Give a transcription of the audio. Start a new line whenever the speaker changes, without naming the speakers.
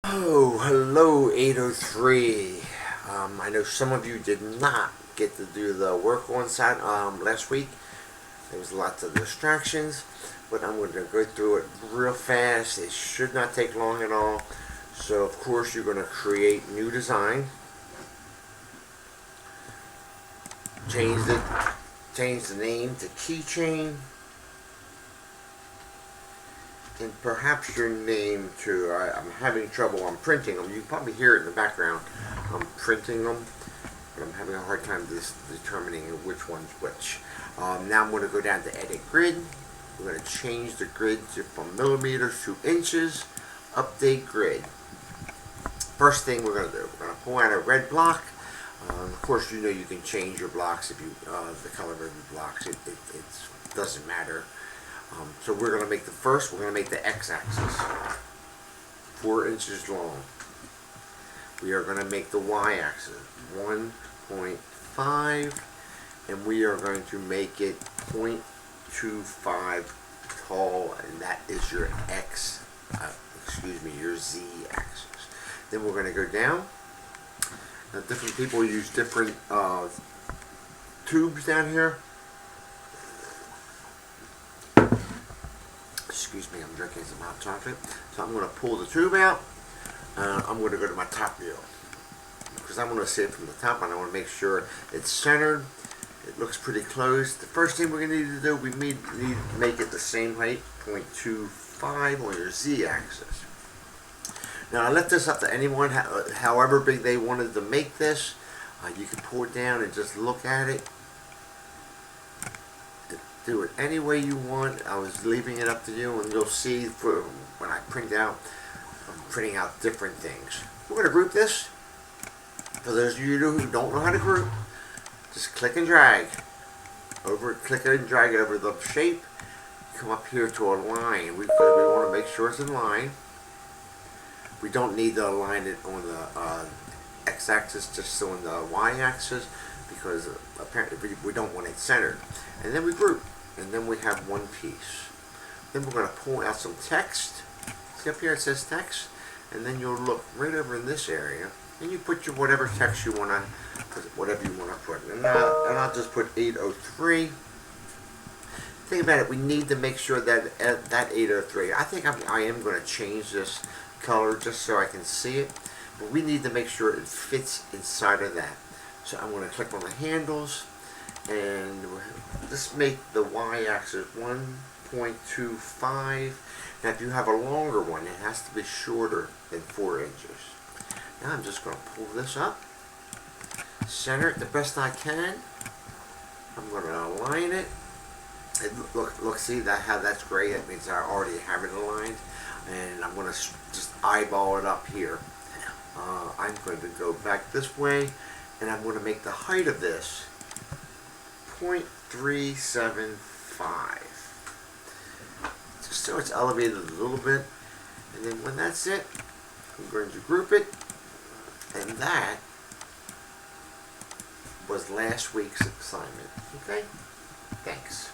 Oh, hello 803. I know some of you did not get to do the work on site last week. There was lots of distractions, but I'm going to go through it real fast. It should not take long at all. So of course you're going to create new design. Change the name to Keychain. And perhaps your name too. I'm having trouble. I'm printing them. You can probably hear it in the background. I'm printing them, but I'm having a hard time determining which one's which. Now I'm going to go down to edit grid. We're going to change the grid from millimeters to inches. Update grid. First thing we're going to do, we're going to pull out a red block. Of course, you know you can change your blocks if you the color of your blocks. It doesn't matter. So we're going to make we're going to make the x-axis 4 inches long. We are going to make the y-axis 1.5, and we are going to make it 0.25 tall, and that is your your z-axis. Then we're going to go down. Now, different people use different tubes down here. Excuse me, I'm drinking some hot chocolate. So I'm going to pull the tube out. I'm going to go to my top view because I want to see it from the top, and I want to make sure it's centered. It looks pretty close. The first thing we're going to need to do, we need to make it the same height, 0.25 on your z-axis. Now I left this up to anyone, however big they wanted to make this. You can pull it down and just look at it. Do it any way you want. I was leaving it up to you, and you'll see when I print out, I'm printing out different things. We're going to group this. For those of you who don't know how to group, just click and drag. Click and drag it over the shape. Come up here to a line. We want to make sure it's in line. We don't need to align it on the x-axis, just on the y-axis, because apparently we don't want it centered. And then we group, and then we have one piece. Then we're going to pull out some text. See up here it says text, and then you'll look right over in this area, and you put your whatever text you want to, whatever you want to put. And I'll just put 803. Think about it. We need to make sure that that 803. I think I am going to change this color just so I can see it, but we need to make sure it fits inside of that. So I'm going to click on the handles, and just make the y-axis 1.25. Now if you have a longer one, it has to be shorter than 4 inches. Now I'm just going to pull this up, center it the best I can. I'm going to align it. Look, see how that's gray? That means I already have it aligned. And I'm going to just eyeball it up here. I'm going to go back this way, and I'm going to make the height of this 0.375. Just so it's elevated a little bit. And then when that's it, I'm going to group it. And that was last week's assignment. Okay? Thanks.